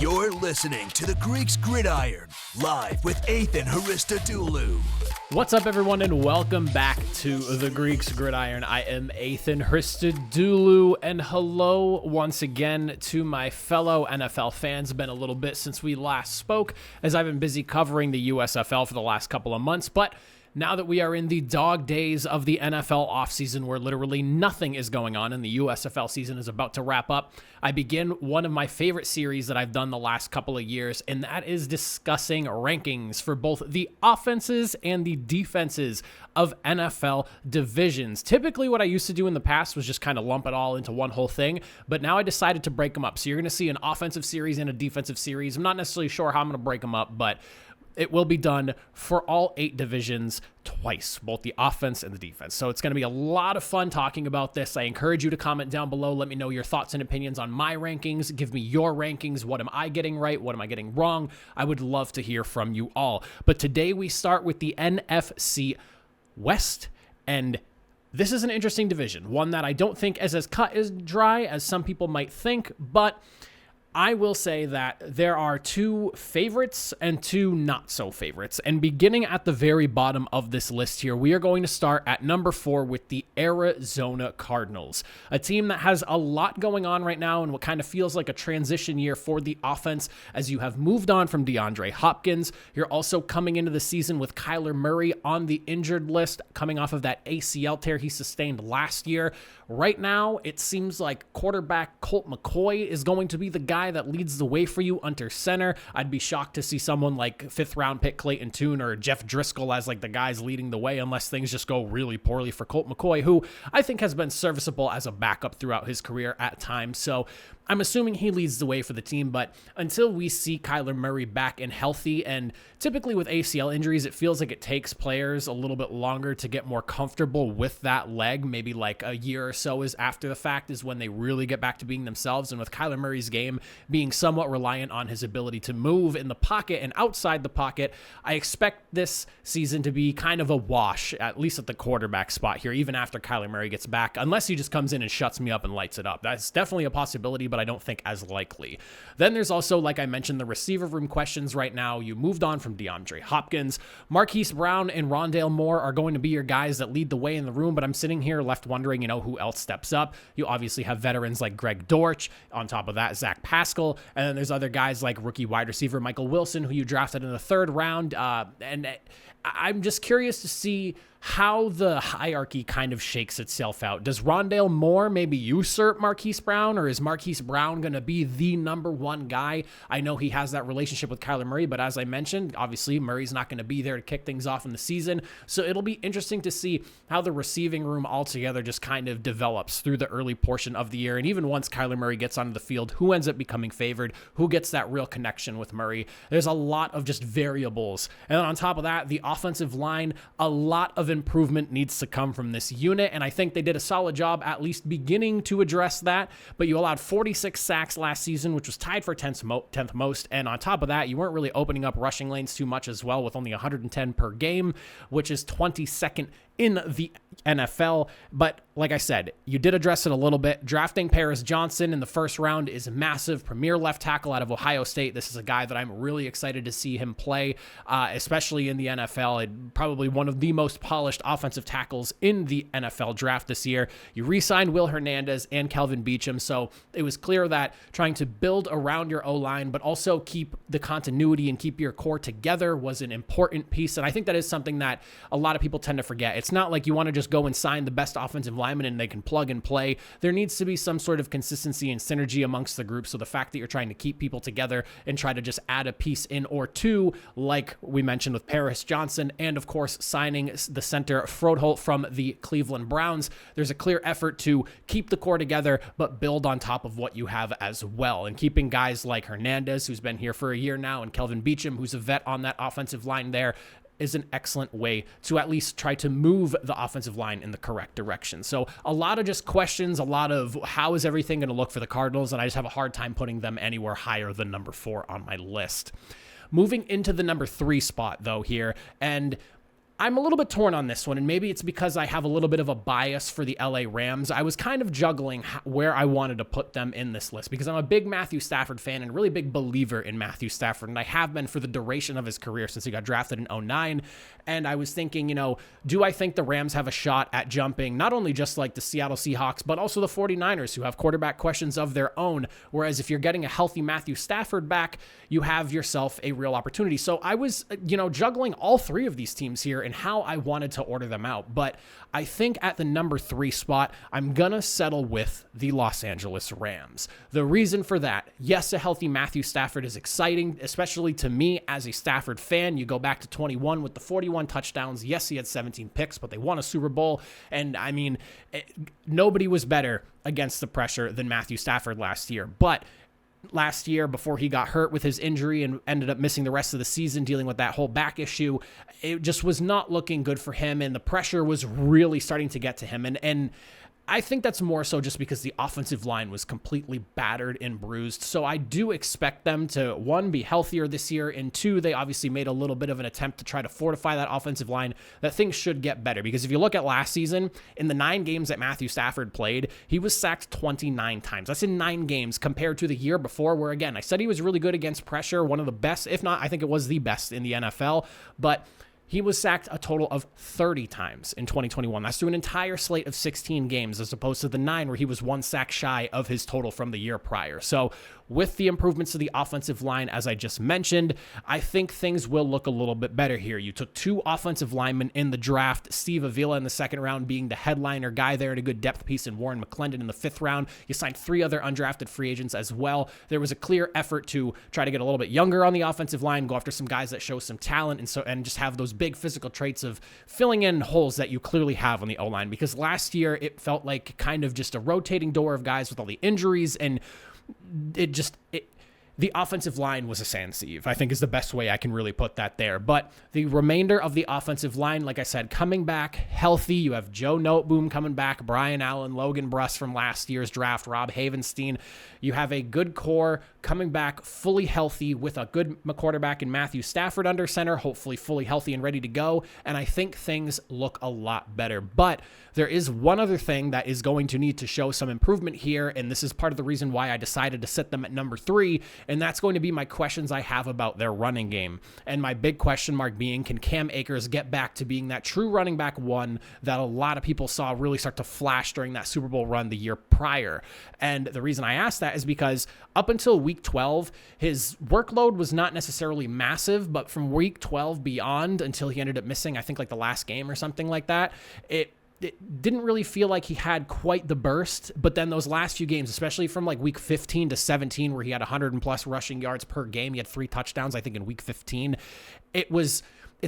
You're listening to the Greeks Gridiron, live with Ethan Hristodoulou. What's up, everyone, and welcome back to the Greeks Gridiron. I am Ethan Hristodoulou, and hello once again to my fellow NFL fans. Been a little bit since we last spoke, as I've been busy covering the USFL for the last couple of months, but now that we are in the dog days of the NFL offseason where literally nothing is going on and the USFL season is about to wrap up, I begin one of my favorite series that I've done the last couple of years, and that is discussing rankings for both the offenses and the defenses of NFL divisions. Typically what I used to do in the past was just kind of lump it all into one whole thing, but now I decided to break them up. So you're going to see an offensive series and a defensive series. I'm not necessarily sure how I'm going to break them up, but it will be done for all 8 divisions twice, both the offense and the defense. So it's going to be a lot of fun talking about this. I encourage you to comment down below. Let me know your thoughts and opinions on my rankings. Give me your rankings. What am I getting right? What am I getting wrong? I would love to hear from you all. But today we start with the NFC West, and this is an interesting division, one that I don't think is as cut as dry as some people might think, but I will say that there are 2 favorites and 2 not so favorites. And beginning at the very bottom of this list here, we are going to start at number 4 with the Arizona Cardinals, a team that has a lot going on right now and what kind of feels like a transition year for the offense as you have moved on from DeAndre Hopkins. You're also coming into the season with Kyler Murray on the injured list, coming off of that ACL tear he sustained last year. Right now, it seems like quarterback Colt McCoy is going to be the guy that leads the way for you under center. I'd be shocked to see someone like 5th round pick Clayton Tune or Jeff Driscoll as like the guys leading the way, unless things just go really poorly for Colt McCoy, who I think has been serviceable as a backup throughout his career at times. So I'm assuming he leads the way for the team, but until we see Kyler Murray back and healthy, and typically with ACL injuries, it feels like it takes players a little bit longer to get more comfortable with that leg. Maybe like a year or so is after the fact is when they really get back to being themselves. And with Kyler Murray's game being somewhat reliant on his ability to move in the pocket and outside the pocket, I expect this season to be kind of a wash, at least at the quarterback spot here, even after Kyler Murray gets back, unless he just comes in and shuts me up and lights it up. That's definitely a possibility, but I don't think as likely. Then there's also, like I mentioned, the receiver room questions right now. You moved on from DeAndre Hopkins. Marquise Brown and Rondale Moore are going to be your guys that lead the way in the room, but I'm sitting here left wondering, who else steps up. You obviously have veterans like Greg Dortch. On top of that, Zach Pascal. And then there's other guys like rookie wide receiver Michael Wilson, who you drafted in the 3rd round. And I'm just curious to see how the hierarchy kind of shakes itself out. Does Rondale Moore maybe usurp Marquise Brown, or is Marquise Brown going to be the number 1 guy? I know he has that relationship with Kyler Murray, but as I mentioned, obviously Murray's not going to be there to kick things off in the season. So it'll be interesting to see how the receiving room altogether just kind of develops through the early portion of the year. And even once Kyler Murray gets onto the field, who ends up becoming favored? Who gets that real connection with Murray? There's a lot of just variables. And then on top of that, the offensive line, a lot of improvement needs to come from this unit, and I think they did a solid job at least beginning to address that. But you allowed 46 sacks last season, which was tied for 10th most, and on top of that, you weren't really opening up rushing lanes too much as well, with only 110 per game, which is 22nd in the NFL. But like I said, you did address it a little bit. Drafting Paris Johnson in the 1st round is massive. Premier left tackle out of Ohio State. This is a guy that I'm really excited to see him play, especially in the NFL. Probably one of the most polished offensive tackles in the NFL draft this year. You re-signed Will Hernandez and Kelvin Beachum, so it was clear that trying to build around your O-line, but also keep the continuity and keep your core together was an important piece, and I think that is something that a lot of people tend to forget. It's not like you want to just go and sign the best offensive lineman and they can plug and play. There needs to be some sort of consistency and synergy amongst the group. So the fact that you're trying to keep people together and try to just add a piece in or two, like we mentioned with Paris Johnson, and of course signing the center Froholt from the Cleveland Browns, there's a clear effort to keep the core together but build on top of what you have as well. And keeping guys like Hernandez, who's been here for a year now, and Kelvin Beachum, who's a vet on that offensive line there, is an excellent way to at least try to move the offensive line in the correct direction. So a lot of just questions, a lot of how is everything going to look for the Cardinals, and I just have a hard time putting them anywhere higher than number 4 on my list. Moving into the number 3 spot, though, here, and I'm a little bit torn on this one, and maybe it's because I have a little bit of a bias for the LA Rams. I was kind of juggling where I wanted to put them in this list because I'm a big Matthew Stafford fan and a really big believer in Matthew Stafford, and I have been for the duration of his career since he got drafted in 2009. And I was thinking, do I think the Rams have a shot at jumping not only just like the Seattle Seahawks, but also the 49ers, who have quarterback questions of their own? Whereas if you're getting a healthy Matthew Stafford back, you have yourself a real opportunity. So I was, juggling all three of these teams here and how I wanted to order them out. But I think at the number 3 spot, I'm going to settle with the Los Angeles Rams. The reason for that, yes, a healthy Matthew Stafford is exciting, especially to me as a Stafford fan. You go back to 21 with the 41 touchdowns. Yes, he had 17 picks, but they won a Super Bowl. And I mean, nobody was better against the pressure than Matthew Stafford last year. But last year, before he got hurt with his injury and ended up missing the rest of the season dealing with that whole back issue, it just was not looking good for him, and the pressure was really starting to get to him. And I think that's more so just because the offensive line was completely battered and bruised. So I do expect them to, 1, be healthier this year, and 2, they obviously made a little bit of an attempt to try to fortify that offensive line, that things should get better. Because if you look at last season, in the 9 games that Matthew Stafford played, he was sacked 29 times. That's in 9 games compared to the year before, where, again, I said he was really good against pressure, one of the best, if not, I think it was the best in the NFL, but he was sacked a total of 30 times in 2021. That's through an entire slate of 16 games, as opposed to the 9 where he was 1 sack shy of his total from the year prior. So with the improvements to the offensive line, as I just mentioned, I think things will look a little bit better here. You took 2 offensive linemen in the draft, Steve Avila in the 2nd round being the headliner guy there and a good depth piece, and Warren McClendon in the 5th round. You signed 3 other undrafted free agents as well. There was a clear effort to try to get a little bit younger on the offensive line, go after some guys that show some talent, and just have those big physical traits of filling in holes that you clearly have on the O-line. Because last year it felt like kind of just a rotating door of guys with all the injuries, and the offensive line was a sand sieve, I think is the best way I can really put that there. But the remainder of the offensive line, like I said, coming back healthy. You have Joe Noteboom coming back, Brian Allen, Logan Bruss from last year's draft, Rob Havenstein. You have a good core coming back fully healthy with a good quarterback in Matthew Stafford under center, hopefully fully healthy and ready to go. And I think things look a lot better. But there is one other thing that is going to need to show some improvement here, and this is part of the reason why I decided to set them at number 3, and that's going to be my questions I have about their running game. And my big question mark being, can Cam Akers get back to being that true running back 1 that a lot of people saw really start to flash during that Super Bowl run the year prior? And the reason I asked that is because up until week 12, his workload was not necessarily massive, but from week 12 beyond, until he ended up missing, I think, like the last game or something like that, it didn't really feel like he had quite the burst. But then those last few games, especially from like week 15 to 17, where he had 100 and plus rushing yards per game, he had 3 touchdowns, I think, in week 15. It's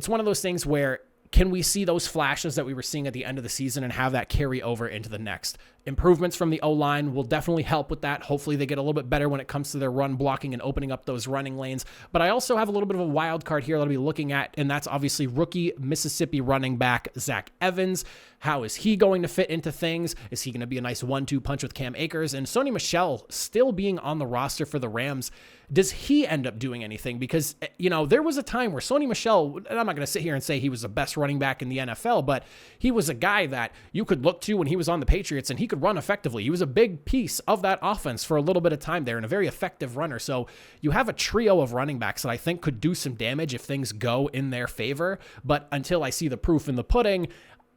one of those things where, can we see those flashes that we were seeing at the end of the season and have that carry over into the next? Improvements from the O-line will definitely help with that. Hopefully they get a little bit better when it comes to their run blocking and opening up those running lanes. But I also have a little bit of a wild card here that I'll be looking at, and that's obviously rookie Mississippi running back Zach Evans. How is he going to fit into things? Is he going to be a nice 1-2 punch with Cam Akers? And Sony Michel still being on the roster for the Rams, does he end up doing anything? Because, there was a time where Sony Michel, and I'm not going to sit here and say he was the best running back in the NFL, but he was a guy that you could look to when he was on the Patriots, and he could run effectively. He was a big piece of that offense for a little bit of time there, and a very effective runner. So you have a trio of running backs that I think could do some damage if things go in their favor. But until I see the proof in the pudding,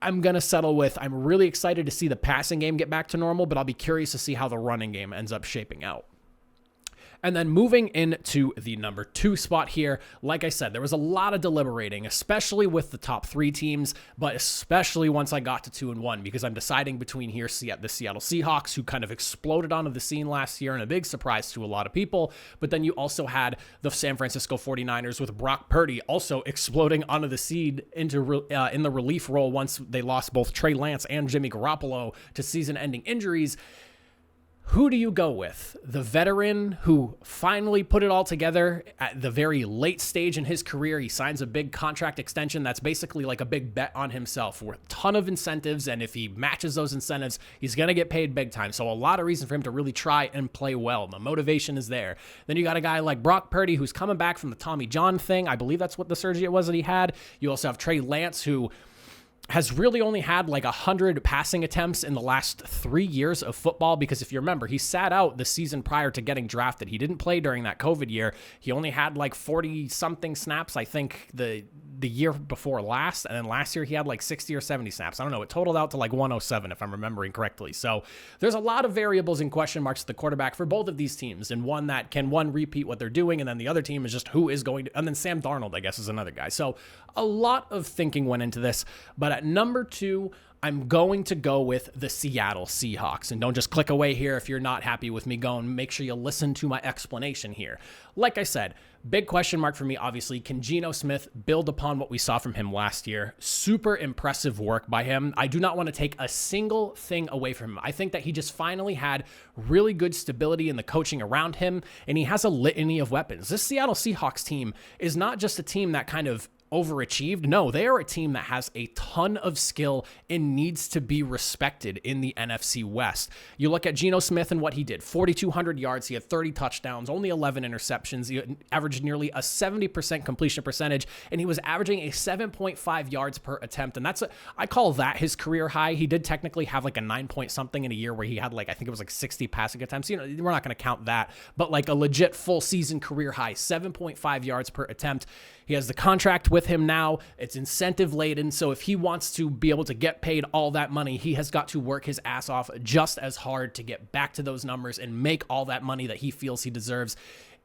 I'm going to settle with, I'm really excited to see the passing game get back to normal, but I'll be curious to see how the running game ends up shaping out. And then moving into the number 2 spot here, like I said, there was a lot of deliberating, especially with the top 3 teams, but especially once I got to 2-1, because I'm deciding between here the Seattle Seahawks, who kind of exploded onto the scene last year and a big surprise to a lot of people. But then you also had the San Francisco 49ers with Brock Purdy also exploding onto the scene in the relief role once they lost both Trey Lance and Jimmy Garoppolo to season-ending injuries. Who do you go with? The veteran who finally put it all together at the very late stage in his career. He signs a big contract extension that's basically like a big bet on himself with a ton of incentives, and if he matches those incentives, he's going to get paid big time. So a lot of reason for him to really try and play well. The motivation is there. Then you got a guy like Brock Purdy who's coming back from the Tommy John thing. I believe that's what the surgery it was that he had. You also have Trey Lance, who has really only had like 100 passing attempts in the last 3 years of football, because if you remember, he sat out the season prior to getting drafted. He didn't play during that COVID year. He only had like 40 something snaps, I think the year before last, and then last year he had like 60 or 70 snaps. I don't know. It totaled out to like 107 if I'm remembering correctly. So there's a lot of variables and question marks at the quarterback for both of these teams, and one that can repeat what they're doing, and then the other team is just who is going to, and then Sam Darnold, I guess, is another guy. So a lot of thinking went into this, but at number 2, I'm going to go with the Seattle Seahawks. And don't just click away here if you're not happy with me going. Make sure you listen to my explanation here. Like I said, big question mark for me, obviously. Can Geno Smith build upon what we saw from him last year? Super impressive work by him. I do not want to take a single thing away from him. I think that he just finally had really good stability in the coaching around him, and he has a litany of weapons. This Seattle Seahawks team is not just a team that kind of overachieved. No, they are a team that has a ton of skill and needs to be respected in the NFC West. You look at Geno Smith and what he did: 4,200 yards. He had 30 touchdowns, only 11 interceptions. He averaged nearly a 70% completion percentage, and he was averaging a 7.5 yards per attempt. And I call that his career high. He did technically have like a 9 point something in a year where he had like, I think it was like 60 passing attempts. You know, we're not going to count that, but like a legit full season career high, 7.5 yards per attempt. He has the contract with him now. It's incentive laden. So if he wants to be able to get paid all that money, he has got to work his ass off just as hard to get back to those numbers and make all that money that he feels he deserves.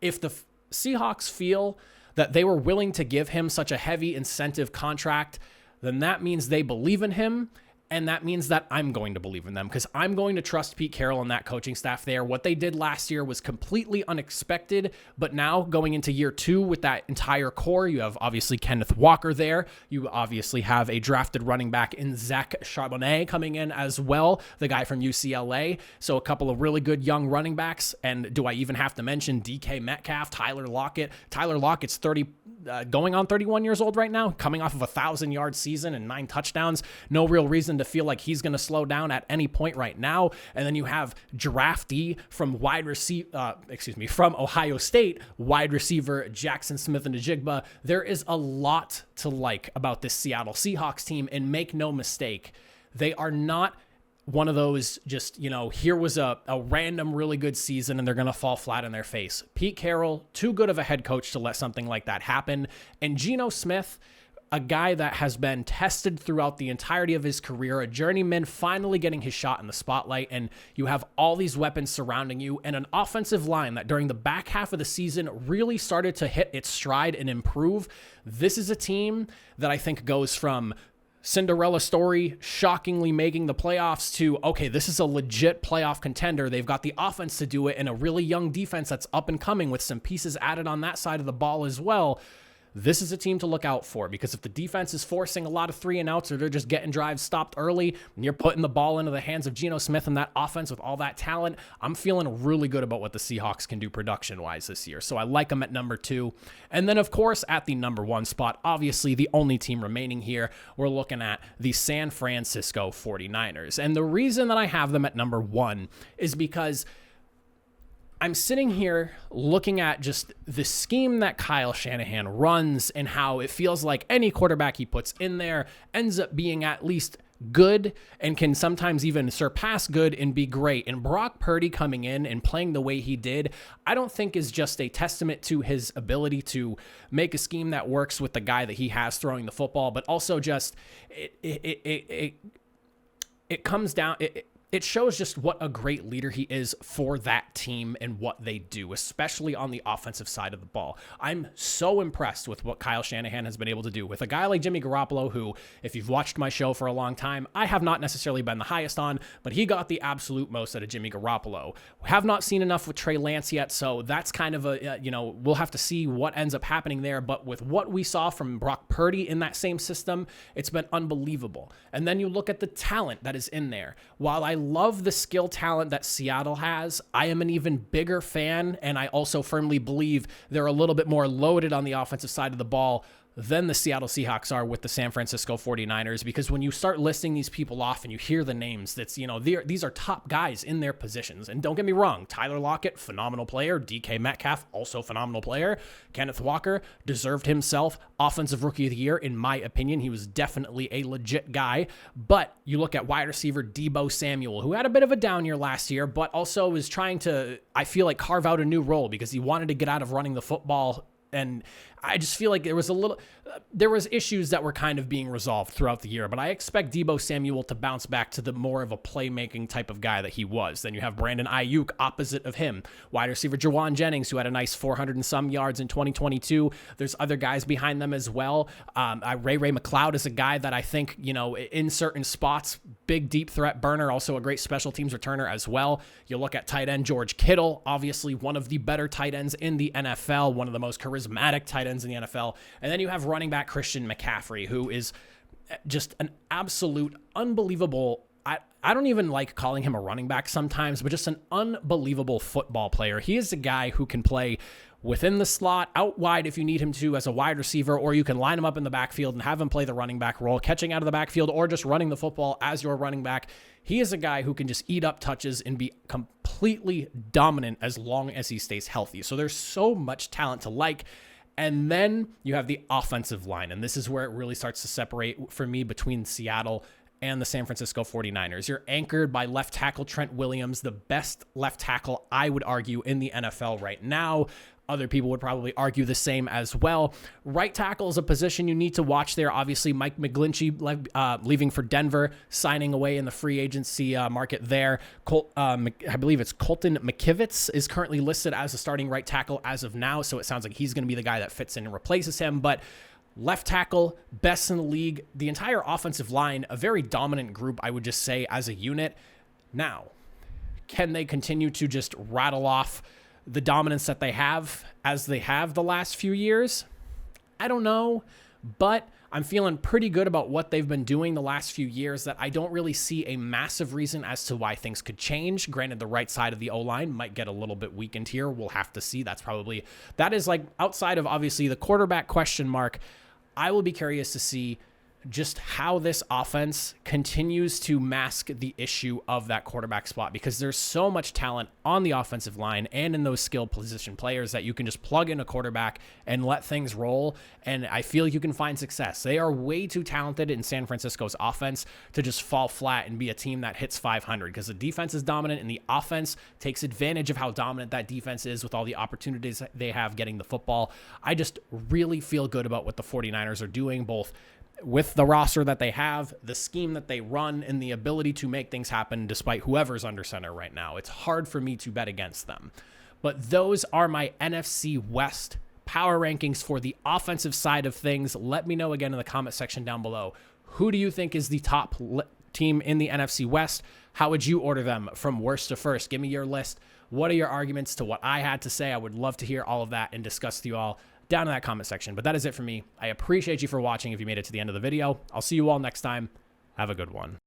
If the Seahawks feel that they were willing to give him such a heavy incentive contract, then that means they believe in him. And that means that I'm going to believe in them, because I'm going to trust Pete Carroll and that coaching staff there. What they did last year was completely unexpected, but now going into year 2 with that entire core, you have obviously Kenneth Walker there. You obviously have a drafted running back in Zach Charbonnet coming in as well, the guy from UCLA. So a couple of really good young running backs. And do I even have to mention DK Metcalf, Tyler Lockett? Tyler Lockett's going on 31 years old right now, coming off of a 1,000-yard season and 9 touchdowns. No real reason to feel like he's going to slow down at any point right now. And then you have draftee from from Ohio State, wide receiver Jackson Smith-Njigba. There is a lot to like about this Seattle Seahawks team, and make no mistake, they are not one of those just, here was a random really good season and they're going to fall flat on their face. Pete Carroll, too good of a head coach to let something like that happen. And Geno Smith, a guy that has been tested throughout the entirety of his career, a journeyman finally getting his shot in the spotlight, and you have all these weapons surrounding you, and an offensive line that during the back half of the season really started to hit its stride and improve. This is a team that I think goes from Cinderella story, shockingly making the playoffs, to, okay, this is a legit playoff contender. They've got the offense to do it, and a really young defense that's up and coming with some pieces added on that side of the ball as well. This is a team to look out for, because if the defense is forcing a lot of 3-and-outs, or they're just getting drives stopped early, and you're putting the ball into the hands of Geno Smith and that offense with all that talent, I'm feeling really good about what the Seahawks can do production-wise this year. So I like them at number 2. And then, of course, at the number 1 spot, obviously the only team remaining here, we're looking at the San Francisco 49ers. And the reason that I have them at number 1 is because I'm sitting here looking at just the scheme that Kyle Shanahan runs, and how it feels like any quarterback he puts in there ends up being at least good, and can sometimes even surpass good and be great. And Brock Purdy coming in and playing the way he did, I don't think is just a testament to his ability to make a scheme that works with the guy that he has throwing the football, but also just it comes down. It shows just what a great leader he is for that team and what they do, especially on the offensive side of the ball. I'm so impressed with what Kyle Shanahan has been able to do with a guy like Jimmy Garoppolo, who, if you've watched my show for a long time, I have not necessarily been the highest on, but he got the absolute most out of Jimmy Garoppolo. We have not seen enough with Trey Lance yet, so that's kind of we'll have to see what ends up happening there. But with what we saw from Brock Purdy in that same system, it's been unbelievable. And then you look at the talent that is in there. While I love the skill talent that Seattle has. I am an even bigger fan, and I also firmly believe they're a little bit more loaded on the offensive side of the ball than the Seattle Seahawks are with the San Francisco 49ers, because when you start listing these people off and you hear the names, that's, these are top guys in their positions. And don't get me wrong, Tyler Lockett, phenomenal player. DK Metcalf, also phenomenal player. Kenneth Walker deserved himself Offensive Rookie of the Year, in my opinion. He was definitely a legit guy. But you look at wide receiver Deebo Samuel, who had a bit of a down year last year, but also was trying to, I feel like, carve out a new role because he wanted to get out of running the football. And I just feel like there was issues that were kind of being resolved throughout the year, but I expect Deebo Samuel to bounce back to the more of a playmaking type of guy that he was. Then you have Brandon Ayuk opposite of him, wide receiver Jawan Jennings, who had a nice 400 and some yards in 2022. There's other guys behind them as well. Ray McLeod is a guy that I think, in certain spots, big deep threat burner, also a great special teams returner as well. You look at tight end George Kittle, obviously one of the better tight ends in the NFL, one of the most charismatic tight ends in the NFL. And then you have running back Christian McCaffrey, who is just an absolute unbelievable, I don't even like calling him a running back sometimes, but just an unbelievable football player. He is a guy who can play within the slot, out wide if you need him to as a wide receiver, or you can line him up in the backfield and have him play the running back role, catching out of the backfield or just running the football as your running back. He is a guy who can just eat up touches and be completely dominant as long as he stays healthy. So there's so much talent to like. And then you have the offensive line, and this is where it really starts to separate for me between Seattle and the San Francisco 49ers. You're anchored by left tackle Trent Williams, the best left tackle, I would argue, in the NFL right now. Other people would probably argue the same as well. Right tackle is a position you need to watch there. Obviously, Mike McGlinchey leaving for Denver, signing away in the free agency market there. I believe it's Colton McKivitz is currently listed as a starting right tackle as of now, so it sounds like he's going to be the guy that fits in and replaces him. But left tackle, best in the league. The entire offensive line, a very dominant group, I would just say, as a unit. Now, can they continue to just rattle off the dominance that they have as they have the last few years? I don't know, but I'm feeling pretty good about what they've been doing the last few years, that I don't really see a massive reason as to why things could change. Granted, the right side of the O-line might get a little bit weakened here. We'll have to see. That is like outside of obviously the quarterback question mark. I will be curious to see just how this offense continues to mask the issue of that quarterback spot, because there's so much talent on the offensive line and in those skill position players that you can just plug in a quarterback and let things roll. And I feel you can find success. They are way too talented in San Francisco's offense to just fall flat and be a team that hits 500, because the defense is dominant and the offense takes advantage of how dominant that defense is with all the opportunities they have getting the football. I just really feel good about what the 49ers are doing, both with the roster that they have, the scheme that they run, and the ability to make things happen despite whoever's under center right now. It's hard for me to bet against them. But those are my NFC West power rankings for the offensive side of things. Let me know again in the comment section down below. Who do you think is the top team in the NFC West? How would you order them from worst to first? Give me your list. What are your arguments to what I had to say? I would love to hear all of that and discuss with you all down in that comment section. But that is it for me. I appreciate you for watching if you made it to the end of the video. I'll see you all next time. Have a good one.